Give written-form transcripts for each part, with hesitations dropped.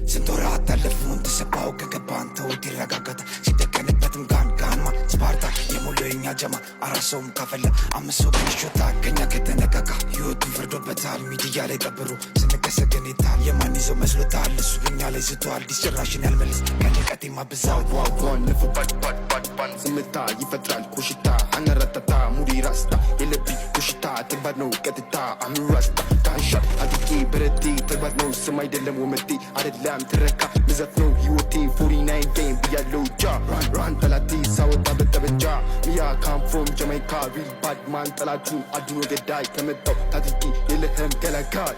Sintora telefon tsepaw kagaban to diragagata sidekanበትም ጋንጋንማ ስፓርታ የሙሉኛ ጀማ አራሶም ካፈለ አምሶ ብንሾታ ከኛ ከተነካካ ህይወቱ ፍርዶበታል ሚዲያ ላይ ቀብሩ ስንከሰገኔታል የማን ይዞ መስሎታል እሱ እኛ ላይ ዝቷል ዲስጭራሽን ያልመልስ ከንቀቴማ ብዛው ዋዋን ለፉባት ባድ ዝምታ ይፈጥራል ኩሽታ አነረተታ ሙዲ ራስታ የለቢ ኩሽታ ተግባር ነው ቀጥታ አምራስታ ካንሻት አድቂ በረቲ ተግባር ነው ስም አይደለም ወመቴ አይደለም ትረካ ምዘፍ ነው ህይወቴ 49 game ብያለው ጃ ራን ጠላቴ ሳወጣ በጠበንጃ ሚያ ካም ፍሮም ጃማይካ ሪል ባድ ማን ጠላቱን አድኖ ገዳይ ከመጣው ታጥቂ የለህም ገላጋይ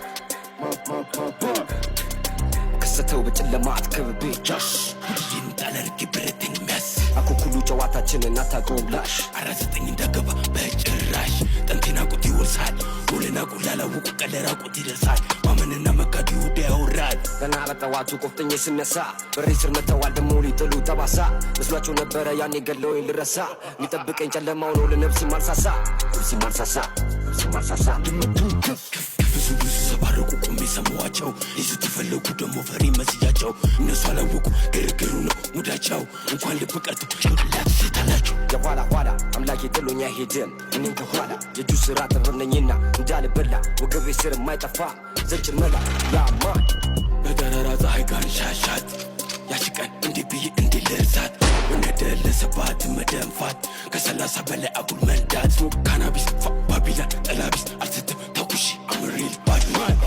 ከሰተው በጨለማ አትከብቤ ጃሽ ሁሌም ጣለርክ ብረትን ሚያስ አኩኩሉ ጨዋታችንን አታውቀውም ላሽ አራዘጠኝ እንዳገባ በጭራሽ ጠንቴና ቁት ይወርሳል ሁሌና ቁላላውቁ ቀለራ ቁት ይደርሳል ማመንና መካድ ይሁዳ ያወራል ገና በጠዋቱ ቆፍጠኝ ስነሳ በሬ ስር መተዋል ደሞ ሊጥሉ ጠባሳ መስሏቸው ነበረ ያኔ ገለውኝ ልረሳ ሚጠብቀኝ ጨለማው ነው ለነፍስ ማልሳሳ ድምቱን ከፍ ብዙ ሰባረቁ ቁሜ ሰማዋቸው ይዙ ተፈለጉ ደሞ ፈሪ መስያቸው እነሱ አላወቁ ግርግሩ ነው ሙዳቸው እንኳን ልብ ቀርቶ ጭንቅላት ሴታላቸው የኋላ አምላኬ ጥሎኛ ሄድን እኔም ከኋላ የእጁ ስራ ጥርነኝና እንዳልበላ ወገቤ ስር የማይጠፋ ዘጭ መላ ያማን በጠራራ ፀሐይ ጋር ሻሻት ያሽቀን እንዲህ ብዬ እንዲህ ልርሳት ወነደለሰባት መደንፋት ከ30 በላይ አጉል መንዳት ካናቢስ ባቢላን ጠላቢስ አልስትም ተኩሺ አምሪል ባድማን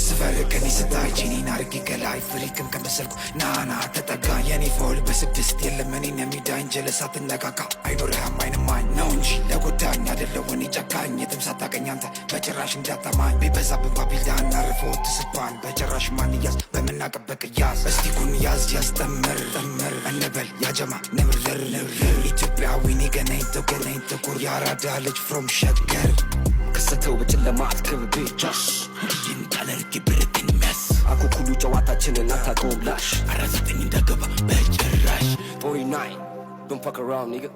ስፈርቅን ስታይ ጂኒን አርጊ ገላይ ፍሪክም ከመሰልኩ ናና ተጠጋ የኔ ፎል በስድስት የለም እኔን የሚዳኝ ጀለሳት ነካካ አይኖርህም አይንማኝ ነው እንጂ ለጎዳኝ አደለው እኔ ጨካኝ የትም ሳታቀኝ አንተ በጭራሽ እንዳታማኝ ቢበዛብን ባቢላን አርፎ ትስባን በጭራሽ ማንያዝ በምናቀበቅ ያዝ እስቲ ኩን ያዝ ጠምር እንበል ያጀማ ንምርር ኢትዮጵያዊ ገነኝ ጥቁር ያራዳ ልጅ ፍሮም ሸገር ከሰተው በጨለማ አትከብቤ ጃሽ ሁሌም ጣለርክ ብረትን ሚያስ አኩኩሉ ጨዋታችንን አታውቀውም ላሽ አራዘጠኝ እንዳገባ በጭራሽ 49 don't fuck around nigga